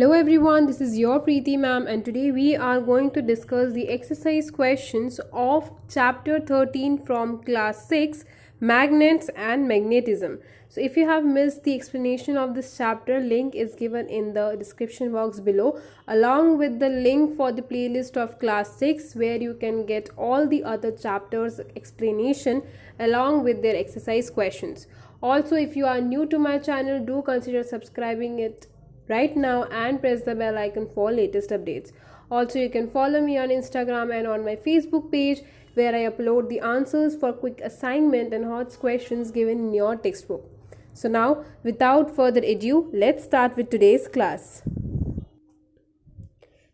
Hello everyone, this is your Preeti ma'am and today we are going to discuss the exercise questions of chapter 13 from class 6, magnets and magnetism. So if you have missed the explanation of this chapter, link is given in the description box below along with the link for the playlist of class 6 where you can get all the other chapters explanation along with their exercise questions. Also, if you are new to my channel, do consider subscribing it right now and press the bell icon for latest updates. Also, you can follow me on Instagram and on my Facebook page where I upload the answers for quick assignment and hot questions given in your textbook. So now, without further ado, let's start with today's class.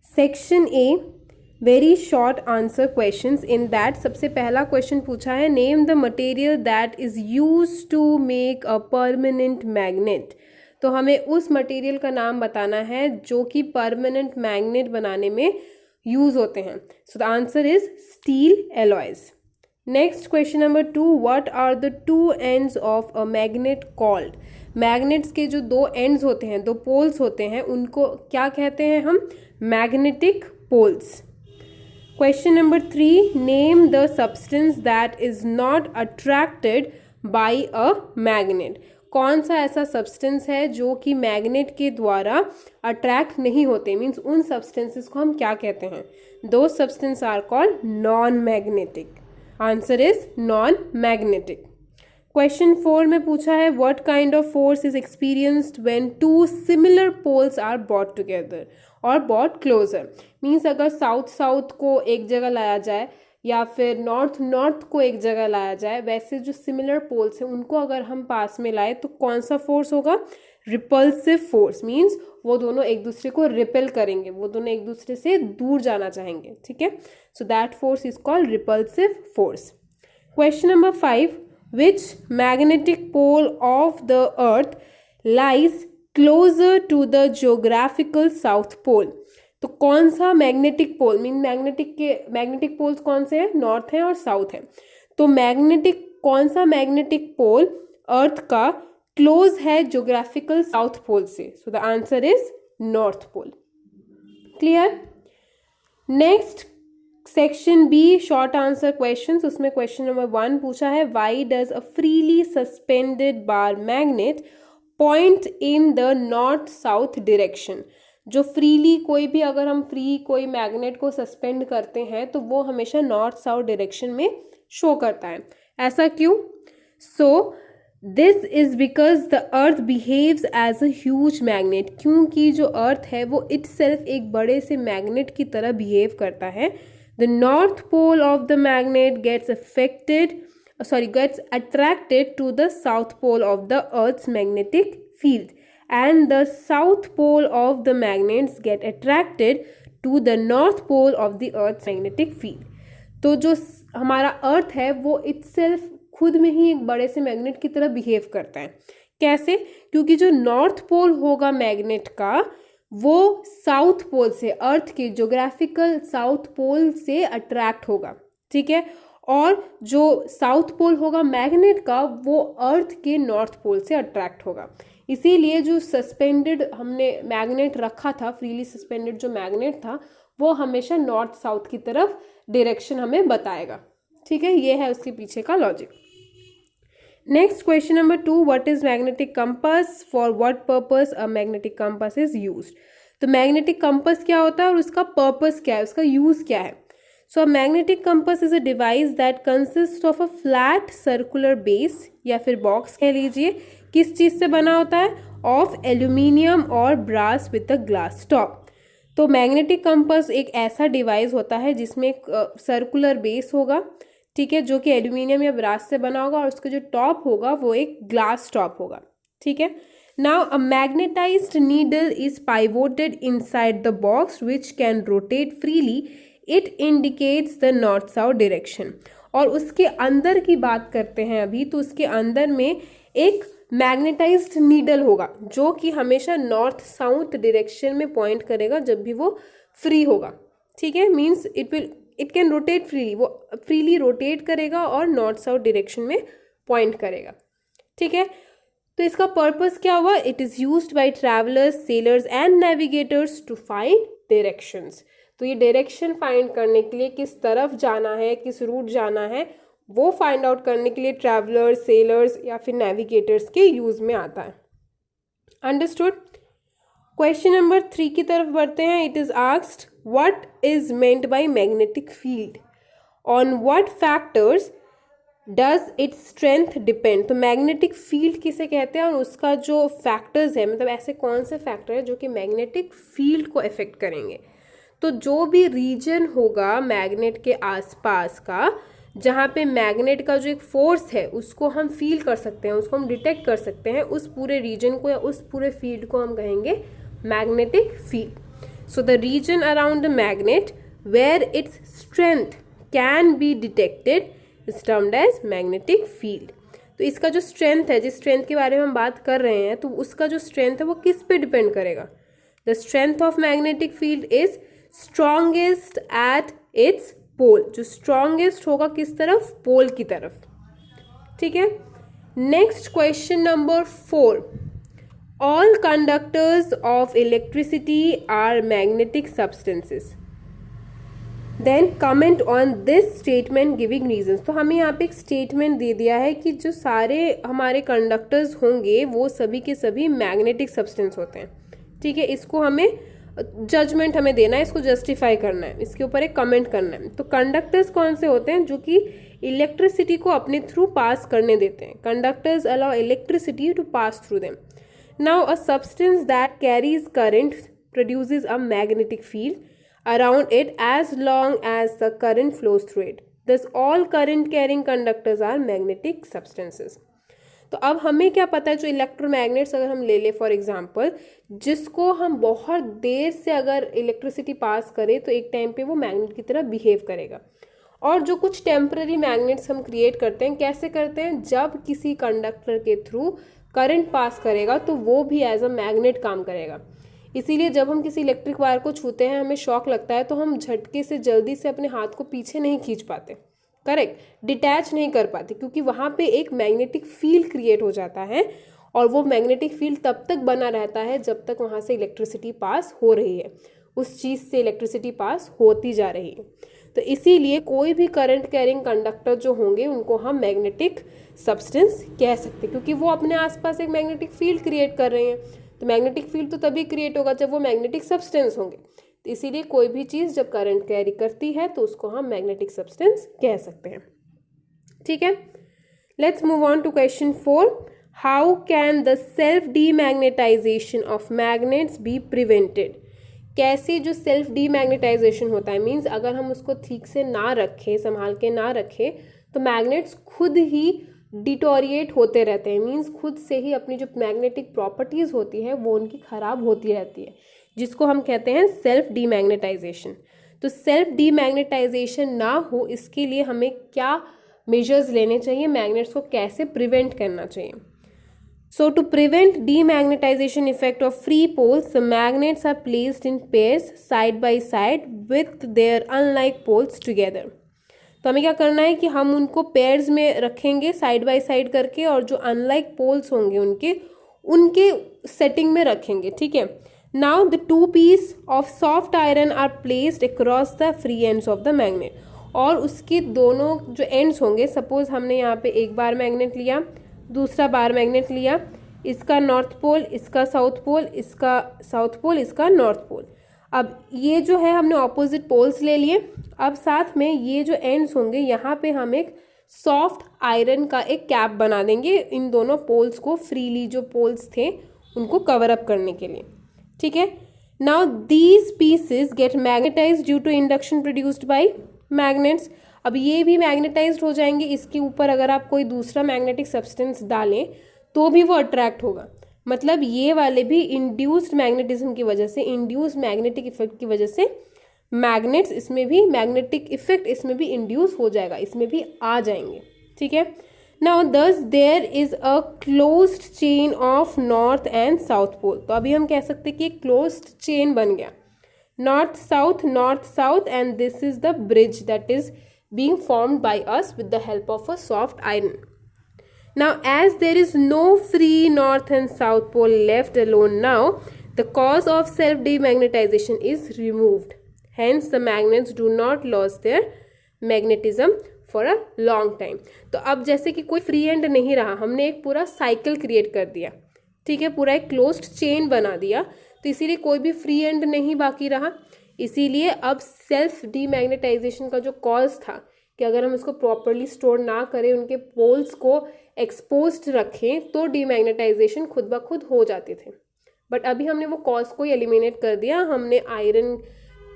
Section A, very short answer questions. In that, सबसे पहला question पूछा है, name the material that is used to make a permanent magnet. तो हमें उस material का नाम बताना है जो कि परमानेंट मैग्नेट बनाने में यूज होते हैं. So the answer is steel alloys. Next question number 2, what are the two ends of a magnet called. Magnets के जो दो एंड्स होते हैं, दो पोल्स होते हैं, उनको क्या कहते हैं हम? Magnetic poles. Question number 3, name the substance that is not attracted by a magnet. कौन सा ऐसा सब्सटेंस है जो कि मैग्नेट के द्वारा अट्रैक्ट नहीं होते, मीन्स उन सब्सटेंसेस को हम क्या कहते हैं? दो substance are called non magnetic. Answer is non magnetic. Question 4 में पूछा है, what kind of force is experienced when two similar poles are brought together और बॉट क्लोजर. मीन्स अगर साउथ को एक जगह लाया जाए या फिर नॉर्थ को एक जगह लाया जाए, वैसे जो सिमिलर पोल्स हैं उनको अगर हम पास में लाए तो कौन सा फोर्स होगा? Repulsive force. मीन्स वो दोनों एक दूसरे को रिपेल करेंगे, वो दोनों एक दूसरे से दूर जाना चाहेंगे. ठीक है, so that force is called repulsive force. Question number 5, which magnetic pole of the earth lies closer to the geographical south pole. तो कौन सा magnetic pole, mean magnetic poles कौन से हैं? नॉर्थ है और साउथ है. तो कौन सा मैग्नेटिक पोल अर्थ का क्लोज है ज्योग्राफिकल साउथ पोल से? So the answer is north pole. Clear. Next section B, short answer questions. उसमें क्वेश्चन नंबर 1 पूछा है, why does a freely suspended bar magnet point in the north south direction. जो freely अगर हम कोई magnet को suspend करते हैं तो वो हमेशा नॉर्थ साउथ डायरेक्शन में शो करता है. ऐसा क्यों? So this is because the earth behaves as a huge magnet. क्योंकि जो अर्थ है वो इटसेल्फ एक बड़े से मैग्नेट की तरह बिहेव करता है. The north pole of the magnet gets attracted to the south pole of the earth's magnetic field and the south pole of the magnets get attracted to the north pole of the earth's magnetic field. तो जो हमारा अर्थ है वो itself खुद में ही एक बड़े से मैग्नेट की तरह बिहेव करता है. कैसे? क्योंकि जो नॉर्थ पोल होगा मैग्नेट का वो साउथ पोल से, अर्थ के ज्योग्राफिकल साउथ पोल से अट्रैक्ट होगा. ठीक है, और जो साउथ पोल होगा मैग्नेट का वो अर्थ के नॉर्थ पोल से अट्रैक्ट होगा. इसीलिए जो सस्पेंडेड हमने मैग्नेट रखा था, फ्रीली सस्पेंडेड जो मैग्नेट था, वो हमेशा नॉर्थ साउथ की तरफ डायरेक्शन हमें बताएगा. ठीक है, ये है उसके पीछे का logic. Next question number 2, what is magnetic compass, for what purpose a magnetic compass is used. तो मैग्नेटिक कंपास क्या होता है और उसका पर्पस क्या है, उसका यूज क्या है? So a magnetic compass is a device that consist of a flat circular base या फिर बॉक्स कह लीजिए. किस चीज़ से बना होता है? ऑफ एल्यूमिनियम और brass with a glass top. तो मैग्नेटिक कंपास एक ऐसा डिवाइस होता है जिसमें एक सर्कुलर बेस होगा, ठीक है, जो कि एल्यूमिनियम या ब्रास से बना होगा और उसका जो टॉप होगा वो एक ग्लास टॉप होगा. ठीक है. Now a magnetised needle is pivoted inside the box which can rotate freely. It indicates the north south direction. और उसके अंदर की बात करते हैं अभी, तो उसके अंदर में एक मैग्नेटाइज्ड नीडल होगा जो कि हमेशा नॉर्थ साउथ डायरेक्शन में पॉइंट करेगा जब भी वो फ्री होगा. ठीक है, means it can rotate freely, वो फ्रीली रोटेट करेगा और नॉर्थ साउथ डायरेक्शन में पॉइंट करेगा. ठीक है, तो इसका पर्पस क्या हुआ? It is used by travellers, sailors and navigators to find directions. तो ये डायरेक्शन फाइंड करने के लिए, किस तरफ जाना है, किस रूट जाना है, वो फाइंड आउट करने के लिए ट्रैवलर्स, सेलर्स या फिर नेविगेटर्स के यूज में आता है। अंडरस्टूड? क्वेश्चन नंबर 3 की तरफ बढ़ते हैं। It is asked what is meant by magnetic field, on what factors does its strength depend. तो मैग्नेटिक फील्ड किसे कहते हैं और उसका जो फैक्टर्स है, मतलब ऐसे कौन से फैक्टर है जो कि मैग्नेटिक फील्ड को अफेक्ट करेंगे। तो जो भी रीजन होगा मैग्नेट के आसपास का, जहाँ पे मैग्नेट का जो एक फोर्स है उसको हम फील कर सकते हैं, उसको हम डिटेक्ट कर सकते हैं, उस पूरे रीजन को या उस पूरे फील्ड को हम कहेंगे magnetic field. So the region around the magnet where its strength can be detected is termed as magnetic field. तो इसका जो स्ट्रेंथ है, जिस स्ट्रेंथ के बारे में हम बात कर रहे हैं, तो उसका जो स्ट्रेंथ है वो किस पे डिपेंड करेगा? The strength of magnetic field is strongest at its pole. जो स्ट्रॉन्गेस्ट होगा किस तरफ? पोल की तरफ। ठीक है। Next question number 4, all conductors of electricity are magnetic substances, then comment on this statement giving reasons. तो हमें यहाँ पे एक स्टेटमेंट दे दिया है कि जो सारे हमारे कंडक्टर्स होंगे वो सभी के सभी मैग्नेटिक सब्सटेंस होते हैं। ठीक है, इसको हमें जजमेंट हमें देना है, इसको जस्टिफाई करना है, इसके ऊपर एक कमेंट करना है। तो कंडक्टर्स कौन से होते हैं? जो कि इलेक्ट्रिसिटी को अपने थ्रू पास करने देते हैं। Conductors allow electricity to pass through them. Now a substance that carries current produces a magnetic field around it as long as the current flows through it. Thus all current carrying conductors are magnetic substances. तो अब हमें क्या पता है, जो electromagnets अगर हम ले ले फॉर एग्जांपल, जिसको हम बहुत देर से अगर इलेक्ट्रिसिटी पास करें तो एक टाइम पे वो मैग्नेट की तरह बिहेव करेगा। और जो कुछ टेम्पररी मैग्नेट्स हम क्रिएट करते हैं, कैसे करते हैं? जब किसी कंडक्टर के थ्रू करंट पास करेगा तो वो भी एज अ मैग्नेट काम करेगा। इसीलिए जब हम किसी इलेक्ट्रिक वायर को छूते हैं, हमें शॉक लगता है, तो हम झटके से जल्दी से अपने हाथ को पीछे नहीं खींच पाते, करेक्ट, डिटैच नहीं कर पाते, क्योंकि वहाँ पे एक मैग्नेटिक फील्ड क्रिएट हो जाता है और वो मैग्नेटिक फील्ड तब तक बना रहता है जब तक वहाँ से इलेक्ट्रिसिटी पास हो रही है, उस चीज़ से इलेक्ट्रिसिटी पास होती जा रही है। तो इसीलिए कोई भी करंट कैरिंग कंडक्टर जो होंगे उनको हम मैग्नेटिक सब्सटेंस कह सकते हैं, क्योंकि वो अपने आसपास एक मैग्नेटिक फील्ड क्रिएट कर रहे हैं। तो मैग्नेटिक फील्ड तो तभी क्रिएट होगा जब वो मैग्नेटिक सब्सटेंस होंगे। तो इसीलिए कोई भी चीज़ जब करंट कैरी करती है तो उसको हम मैग्नेटिक सब्सटेंस कह सकते हैं। ठीक है, let's move on to question 4, how can the self demagnetisation of magnets be prevented. कैसे जो सेल्फ डीमैग्नेटाइजेशन होता है, मीन्स अगर हम उसको ठीक से ना रखें, संभाल के ना रखें, तो मैग्नेट्स खुद ही डिटोरिएट होते रहते हैं। मीन्स खुद से ही अपनी जो मैग्नेटिक प्रॉपर्टीज़ होती है वो उनकी ख़राब होती रहती है, जिसको हम कहते हैं सेल्फ डीमैग्नेटाइजेशन। तो सेल्फ डीमैग्नेटाइजेशन ना हो, इसके लिए हमें क्या मेजर्स लेने चाहिए, मैग्नेट्स को कैसे प्रिवेंट करना चाहिए। So to prevent demagnetization effect of free poles, the magnets are placed in pairs side by side with their unlike poles together. तो हमें क्या करना है कि हम उनको पेयर्स में रखेंगे साइड बाय साइड करके, और जो अनलाइक पोल्स होंगे उनके सेटिंग में रखेंगे। ठीक है, now the 2 piece of soft iron are placed across the free ends of the magnet. और उसके दोनों जो एंड्स होंगे, सपोज हमने यहाँ पे एक बार मैग्नेट लिया, दूसरा बार मैग्नेट लिया, इसका नॉर्थ पोल, इसका साउथ पोल, इसका साउथ पोल, इसका नॉर्थ पोल। अब ये जो है हमने ऑपोजिट पोल्स ले लिए। अब साथ में ये जो एंड्स होंगे, यहाँ पे हम एक सॉफ्ट आयरन का एक कैप बना देंगे इन दोनों पोल्स को, फ्रीली जो पोल्स थे उनको कवर अप करने के लिए। ठीक है, now these pieces get magnetised due to induction produced by magnets. अब ये भी मैग्नेटाइज्ड हो जाएंगे, इसके ऊपर अगर आप कोई दूसरा मैग्नेटिक सब्सटेंस डालें तो भी वो अट्रैक्ट होगा। मतलब ये वाले भी इंड्यूस्ड मैग्नेटिज्म की वजह से, इंड्यूस्ड मैग्नेटिक इफेक्ट की वजह से मैग्नेट्स, इसमें भी मैग्नेटिक इफेक्ट इसमें भी इंड्यूस हो जाएगा, इसमें भी आ जाएंगे। ठीक है, now thus there is a closed chain of north and south pole. तो अभी हम कह सकते हैं कि एक क्लोज्ड चेन बन गया, north south, and this is the bridge that is being formed by us with the help of a soft iron. Now, as there is no free north and south pole left alone now, the cause of self-demagnetization is removed. Hence, the magnets do not lose their magnetism for a long time. तो अब जैसे कि कोई free and नहीं रहा, हमने एक पूरा साइकिल क्रिएट कर दिया, ठीक है, पूरा एक क्लोज्ड चेन बना दिया, तो इसीलिए कोई भी फ्री एंड नहीं बाकी रहा. इसीलिए अब सेल्फ डीमैग्नेटाइजेशन का जो कॉज था कि अगर हम उसको प्रॉपरली स्टोर ना करें, उनके पोल्स को एक्सपोज्ड रखें, तो डीमैग्नेटाइजेशन खुद ब खुद हो जाते थे. बट अभी हमने वो कॉज को एलिमिनेट कर दिया. हमने आयरन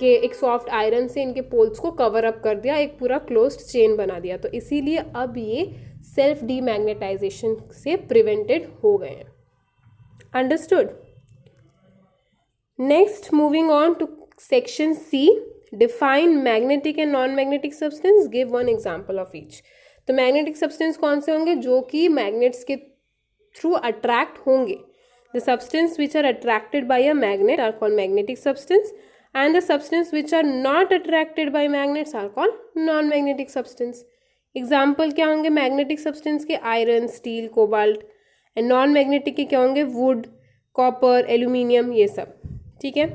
के एक सॉफ्ट आयरन से इनके पोल्स को कवर अप कर दिया, एक पूरा क्लोज्ड चेन बना दिया. तो इसीलिए अब ये सेल्फ डीमैग्नेटाइजेशन से प्रिवेंटेड हो गए हैं. Understood. Next, moving on to section C, define magnetic and non magnetic substance, give one example of each. तो मैग्नेटिक सब्सटेंस कौन से होंगे? जो कि मैग्नेट्स के थ्रू अट्रैक्ट होंगे. The substance which are attracted by a magnet are called magnetic substance, and the substance which are not attracted by magnets are called non-magnetic substance. Example क्या होंगे magnetic substance के? Iron, steel, cobalt. And non magnetic के क्या होंगे? Would, copper, aluminium, ये सब. ठीक है.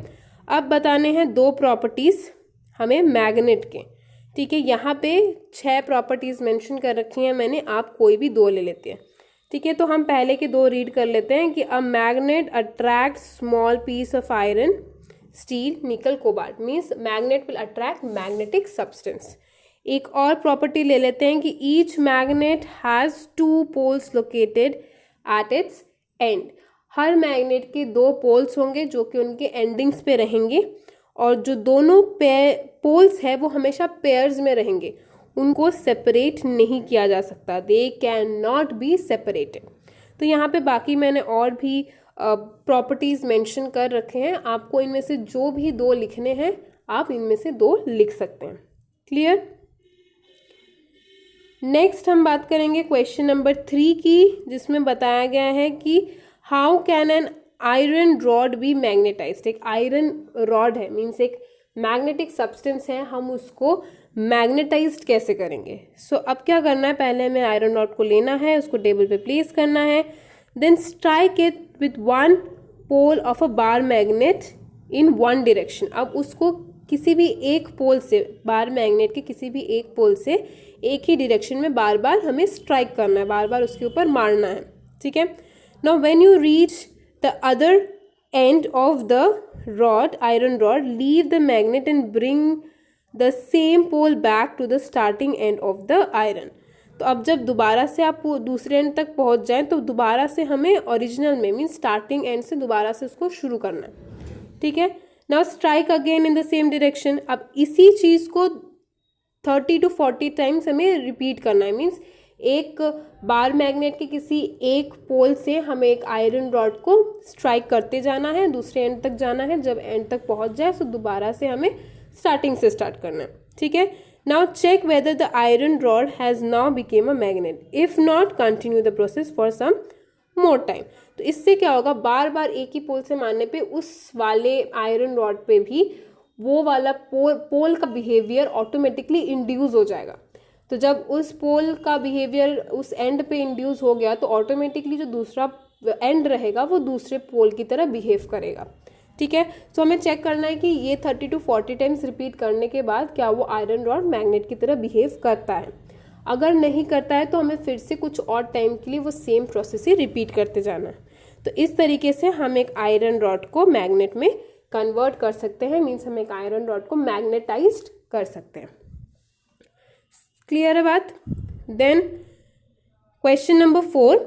अब बताने हैं दो प्रॉपर्टीज हमें मैग्नेट के. ठीक है, यहाँ पे 6 प्रॉपर्टीज मेंशन कर रखी हैं मैंने, आप कोई भी 2 ले लेते हैं. ठीक है, तो हम पहले के 2 रीड कर लेते हैं कि a magnet attract small piece of iron, steel, nickel, cobalt. Means magnet will attract magnetic substance. एक और प्रॉपर्टी ले लेते हैं कि each magnet has 2 poles located at its end. हर मैग्नेट के 2 पोल्स होंगे जो कि उनके एंडिंग्स पे रहेंगे, और जो दोनों पोल्स है वो हमेशा पेयर्स में रहेंगे, उनको सेपरेट नहीं किया जा सकता. They can not be separated. तो यहाँ पे बाकी मैंने और भी प्रॉपर्टीज मेंशन कर रखे हैं. आपको इनमें से जो भी 2 लिखने हैं आप इनमें से 2 लिख सकते हैं. क्लियर. नेक्स्ट हम बात करेंगे क्वेश्चन नंबर 3 की, जिसमें बताया गया है कि how can an iron rod be magnetised. एक आयरन रॉड है, मीन्स एक मैग्नेटिक सब्सटेंस है, हम उसको मैग्नेटाइज्ड कैसे करेंगे. सो अब क्या करना है, पहले हमें आयरन रॉड को लेना है, उसको टेबल पे प्लेस करना है. Then strike it with one pole of a bar magnet in one direction. अब उसको किसी भी एक पोल से, बार मैग्नेट के किसी भी एक पोल से एक ही डायरेक्शन में बार बार हमें स्ट्राइक करना है, बार बार उसके ऊपर मारना है. ठीक है. Now when you reach the other end of the rod, iron rod, leave the magnet and bring the same pole back to the starting end of the iron. तो अब जब दोबारा से आप दूसरे एंड तक पहुंच जाएं तो दोबारा से हमें ओरिजिनल में, मीन स्टार्टिंग एंड से दोबारा से उसको शुरू करना है. ठीक है. Now strike again in the same direction. अब इसी चीज़ को 30 to 40 टाइम्स हमें रिपीट करना है. मीन्स एक बार मैग्नेट के किसी एक पोल से हमें एक आयरन रॉड को स्ट्राइक करते जाना है, दूसरे एंड तक जाना है. जब एंड तक पहुंच जाए तो दोबारा से हमें स्टार्टिंग से स्टार्ट करना है. ठीक है. Now check whether the iron rod has now become a magnet. If not, continue the process for some more time. तो इससे क्या होगा, बार बार एक ही पोल से मारने पे उस वाले आयरन रॉड पे भी वो वाला पोल का बिहेवियर ऑटोमेटिकली इंड्यूस हो जाएगा. तो जब उस पोल का बिहेवियर उस एंड पे इंड्यूस हो गया तो ऑटोमेटिकली जो दूसरा एंड रहेगा वो दूसरे पोल की तरह बिहेव करेगा. ठीक है. तो हमें चेक करना है कि ये 30 to 40 टाइम्स रिपीट करने के बाद क्या वो आयरन रॉड मैग्नेट की तरह बिहेव करता है. अगर नहीं करता है तो हमें फिर से कुछ और टाइम के लिए वो सेम प्रोसेस ही रिपीट करते जाना है. तो इस तरीके से हम एक आयरन रॉड को मैग्नेट में कन्वर्ट कर सकते हैं. मीन्स हम एक आयरन रॉड को मैग्नेटाइज्ड कर सकते हैं. क्लियर है बात. Then question number 4,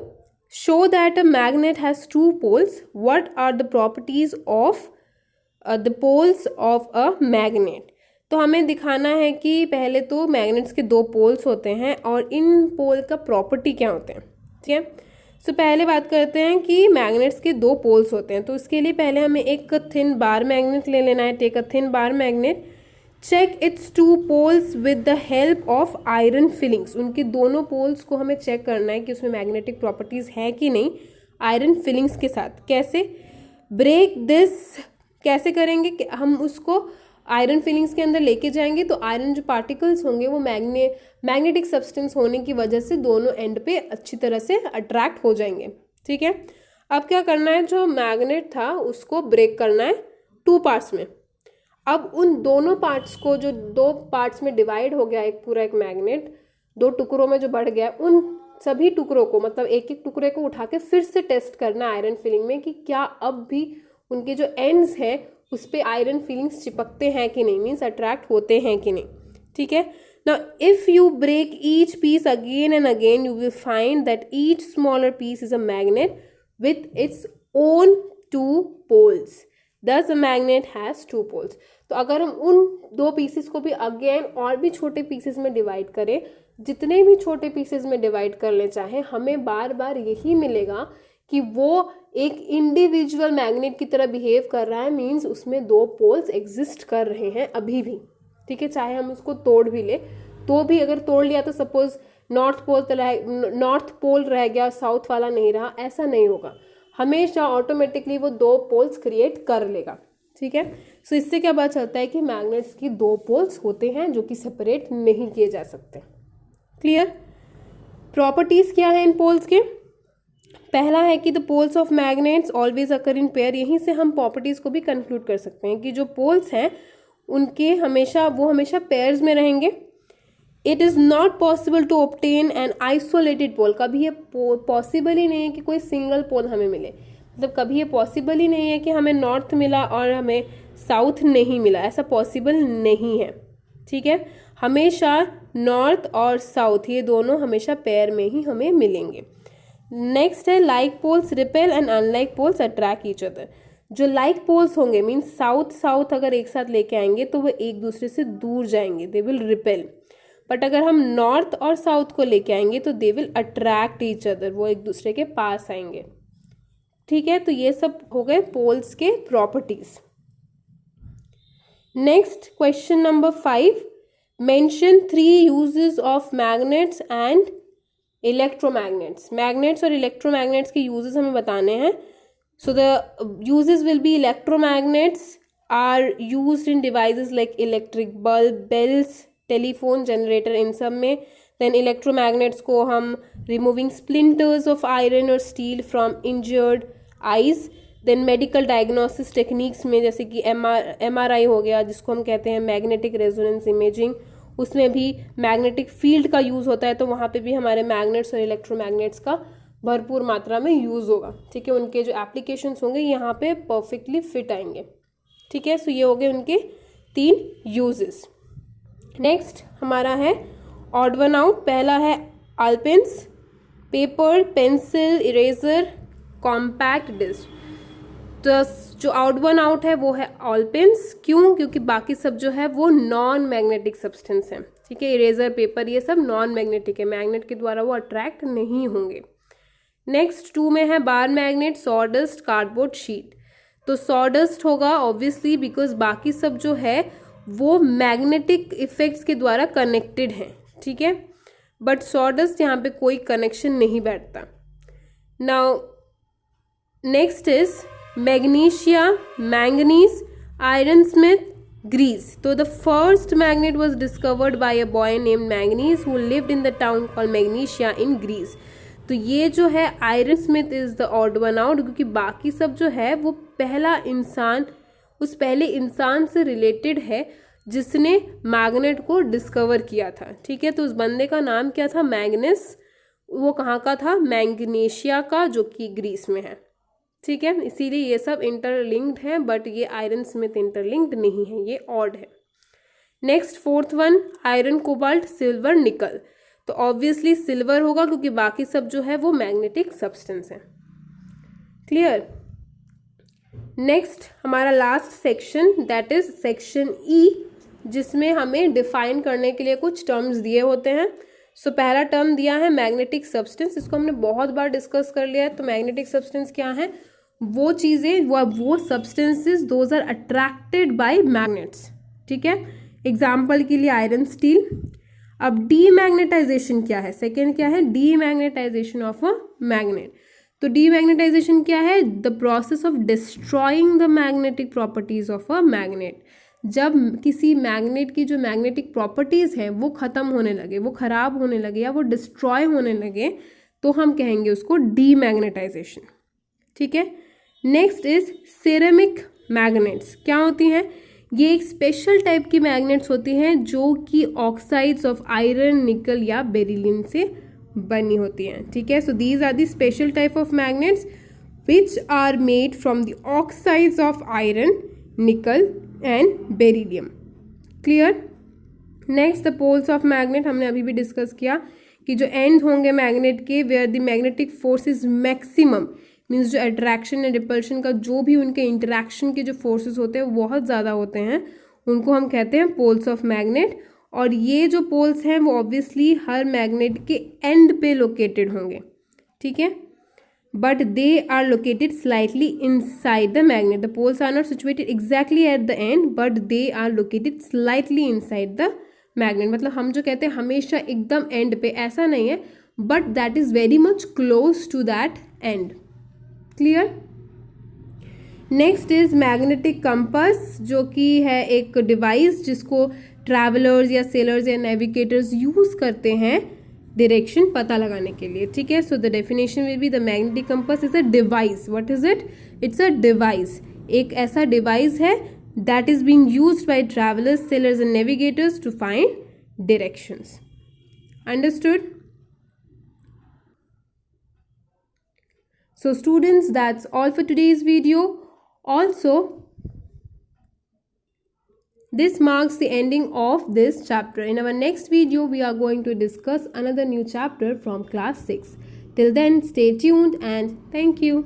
show that a magnet has 2 poles. What are the properties of the poles of a magnet? तो हमें दिखाना है कि पहले तो मैग्नेट्स के 2 पोल्स होते हैं और इन पोल का प्रॉपर्टी क्या होते हैं. ठीक है. सो पहले बात करते हैं कि मैग्नेट्स के 2 पोल्स होते हैं. तो इसके लिए पहले हमें एक थिन बार मैग्नेट ले लेना है. Take a thin bar magnet. Check its 2 poles with the help of iron filings. उनके दोनों पोल्स को हमें चेक करना है कि उसमें मैग्नेटिक प्रॉपर्टीज़ है कि नहीं, आयरन फिलिंग्स के साथ. कैसे? Break this. कैसे करेंगे कि हम उसको आयरन फिलिंग्स के अंदर लेके जाएंगे तो आयरन जो पार्टिकल्स होंगे वो मैग्नेटिक सब्सटेंस होने की वजह से दोनों एंड पे अच्छी तरह से अट्रैक्ट हो जाएंगे। ठीक है, अब क्या करना है, जो मैग्नेट था उसको ब्रेक करना है 2 पार्ट्स में। अब उन दोनों पार्ट्स को, जो 2 पार्ट्स में डिवाइड हो गया एक पूरा एक मैग्नेट 2 टुकड़ों में जो बढ़ गया, उन सभी टुकड़ों को, मतलब एक एक टुकड़े को उठा के फिर से टेस्ट करना आयरन फिलिंग में कि क्या अब भी उनके जो एंड्स हैं उस पे आयरन फिलिंग्स चिपकते हैं कि नहीं, मीन्स अट्रैक्ट होते हैं कि नहीं। ठीक है, now if you break each piece again and again you will find that each smaller piece is a magnet with its own 2 poles, thus a magnet has 2 poles। तो अगर हम उन 2 पीसेस को भी अगेन और भी छोटे पीसेस में डिवाइड करें, जितने भी छोटे पीसेस में डिवाइड कर ले चाहे, हमें बार बार यही मिलेगा कि वो एक इंडिविजुअल मैग्नेट की तरह बिहेव कर रहा है, मीन्स उसमें 2 पोल्स एग्जिस्ट कर रहे हैं अभी भी। ठीक है, चाहे हम उसको तोड़ भी ले तो भी, अगर तोड़ लिया तो सपोज नॉर्थ पोल रह गया, साउथ वाला नहीं रहा, ऐसा नहीं होगा, हमेशा ऑटोमेटिकली वो 2 पोल्स क्रिएट कर लेगा। ठीक है, सो इससे क्या पता चलता है कि मैग्नेट्स की 2 पोल्स होते हैं जो कि सेपरेट नहीं किए जा सकते। क्लियर? प्रॉपर्टीज क्या है इन पोल्स के? पहला है कि the poles of magnets always occur in pair. यहीं से हम प्रॉपर्टीज को भी कंक्लूड कर सकते हैं कि जो पोल्स हैं उनके हमेशा पेयर्स में रहेंगे। It is not possible to obtain an isolated pole. कभी ये पॉसिबल ही नहीं है कि कोई सिंगल पोल हमें मिले, मतलब कभी ये पॉसिबल ही नहीं है कि हमें नॉर्थ मिला और हमें साउथ नहीं मिला, ऐसा पॉसिबल नहीं है। ठीक है, हमेशा नॉर्थ और साउथ ये दोनों हमेशा पेयर में ही हमें मिलेंगे। नेक्स्ट है like poles repel and unlike poles attract each other. जो लाइक पोल्स होंगे मीन्स साउथ अगर एक साथ लेके आएंगे तो वो एक दूसरे से दूर जाएंगे, दे विल रिपेल। बट अगर हम नॉर्थ और साउथ को लेके आएंगे तो they will attract each other, वो एक दूसरे के पास आएंगे। ठीक है, तो ये सब हो गए पोल्स के properties. Next question number 5, mention 3 uses of magnets and electromagnets. Magnets और इलेक्ट्रोमैग्नेट्स के यूजेस हमें बताने हैं। So the uses will be electromagnets are used in devices like electric bulb, bells, telephone, generator, इन सब में। देन इलेक्ट्रोमैग्नेट्स को हम रिमूविंग स्प्लिंटर्स ऑफ आयरन और steel from injured eyes. Then medical diagnosis techniques में, जैसे कि MRI हो गया जिसको हम कहते हैं मैग्नेटिक रेजोनेंस इमेजिंग, उसमें भी मैग्नेटिक फील्ड का यूज़ होता है, तो वहाँ पे भी हमारे मैग्नेट्स और इलेक्ट्रोमैग्नेट्स का भरपूर मात्रा में यूज़ होगा। ठीक है, उनके जो एप्लीकेशंस होंगे यहाँ पे परफेक्टली फिट आएंगे। ठीक है, सो ये हो गए उनके 3 यूजेस। नेक्स्ट हमारा है ऑड वन आउट। पहला है alpins, paper, pencil, eraser, compact disc. तो जो ऑड वन आउट है वो है ऑलपेंस। क्यों? क्योंकि बाकी सब जो है वो नॉन मैग्नेटिक सब्सटेंस है। ठीक है, इरेजर, पेपर ये सब नॉन मैग्नेटिक है, मैग्नेट के द्वारा वो अट्रैक्ट नहीं होंगे। नेक्स्ट 2 में है bar magnet, sawdust, cardboard sheet. तो सॉडस्ट होगा ऑब्वियसली बिकॉज बाकी सब जो है वो मैग्नेटिक इफेक्ट्स के द्वारा कनेक्टेड हैं। ठीक है, बट सॉडस्ट यहाँ पे कोई कनेक्शन नहीं बैठता। Now next is Magnesia, manganese, iron smith, Greece. तो the first magnet was discovered by a boy named Manganese who lived in the town called Magnesia in Greece. तो ये जो है iron smith is the odd one out, क्योंकि बाकी सब जो है वो उस पहले इंसान से रिलेटेड है जिसने मैग्नेट को डिस्कवर किया था। ठीक है, तो उस बंदे का नाम क्या था? मैग्नस। वो कहाँ का था? मैंगनीशिया का, जो कि ग्रीस में है। ठीक है, इसीलिए ये सब इंटरलिंक्ड है, बट ये आयरन स्मिथ इंटरलिंक्ड नहीं है, ये ऑड है। Next 4th one, iron, cobalt, silver, निकल। तो ऑब्वियसली सिल्वर होगा क्योंकि बाकी सब जो है वो मैग्नेटिक सब्सटेंस है। क्लियर? नेक्स्ट हमारा last section that is section E, जिसमें हमें डिफाइन करने के लिए कुछ टर्म्स दिए होते हैं। सो पहला टर्म दिया है मैग्नेटिक सब्सटेंस, इसको हमने बहुत बार डिस्कस कर लिया है। तो मैग्नेटिक सब्सटेंस क्या है? वो चीज़ें, वो substances those are attracted by magnets. ठीक है, एग्जाम्पल के लिए आयरन, स्टील। अब डीमैग्नेटाइजेशन क्या है? सेकेंड क्या है? Demagnetisation of a magnet. तो डीमैग्नेटाइजेशन क्या है? The process of destroying the magnetic properties of a magnet. जब किसी मैग्नेट की जो मैग्नेटिक प्रॉपर्टीज़ हैं वो ख़त्म होने लगे, वो ख़राब होने लगे या वो डिस्ट्रॉय होने लगे, तो हम कहेंगे उसको डीमैग्नेटाइजेशन। ठीक है। Next is ceramic magnets. क्या होती हैं? ये एक स्पेशल टाइप की मैग्नेट्स होती हैं जो कि ऑक्साइड्स ऑफ आयरन, निकल या बेरिलियम से बनी होती हैं। ठीक है। So these are the special type of magnets which are made from the oxides of iron, nickel and beryllium. Clear? Next, the poles of magnet हमने अभी भी डिस्कस किया कि जो एंड होंगे मैग्नेट के where the magnetic force is maximum, means जो attraction या रिपल्शन का जो भी उनके इंटरेक्शन के जो फोर्सेस होते हैं वो बहुत ज़्यादा होते हैं, उनको हम कहते हैं पोल्स ऑफ मैग्नेट। और ये जो पोल्स हैं वो ऑब्वियसली हर मैग्नेट के एंड पे लोकेटेड होंगे। ठीक है। but they are located slightly inside the magnet. The poles are not situated exactly at the end, but they are located slightly inside the magnet. मतलब हम जो कहते हैं हमेशा एकदम एंड पे, ऐसा नहीं है, but that is very much close to that end. Clear? Next is magnetic compass, जो कि है एक डिवाइस जिसको ट्रैवलर्स या सेलर्स या नेविगेटर्स यूज करते हैं डायरेक्शन पता लगाने के लिए। ठीक है। So the definition will be the magnetic compass is a device. What is it? It's a device. एक ऐसा डिवाइस है that is being used by travellers, sailors and navigators to find directions. Understood? So students, that's all for today's video. Also, this marks the ending of this chapter. In our next video, we are going to discuss another new chapter from class 6. Till then, stay tuned and thank you.